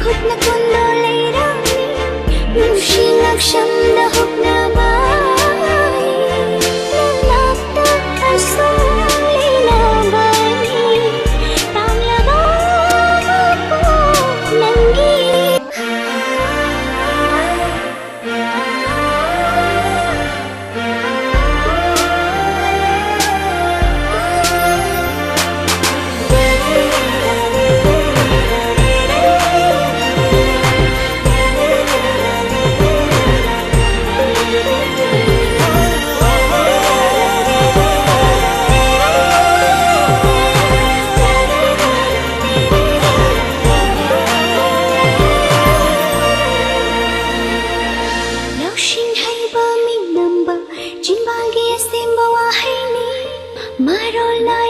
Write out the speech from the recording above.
khutna kundo leirami nungshingak shamna hukna mai nalapta kasuli na bani tamlaba ko nangi Marol na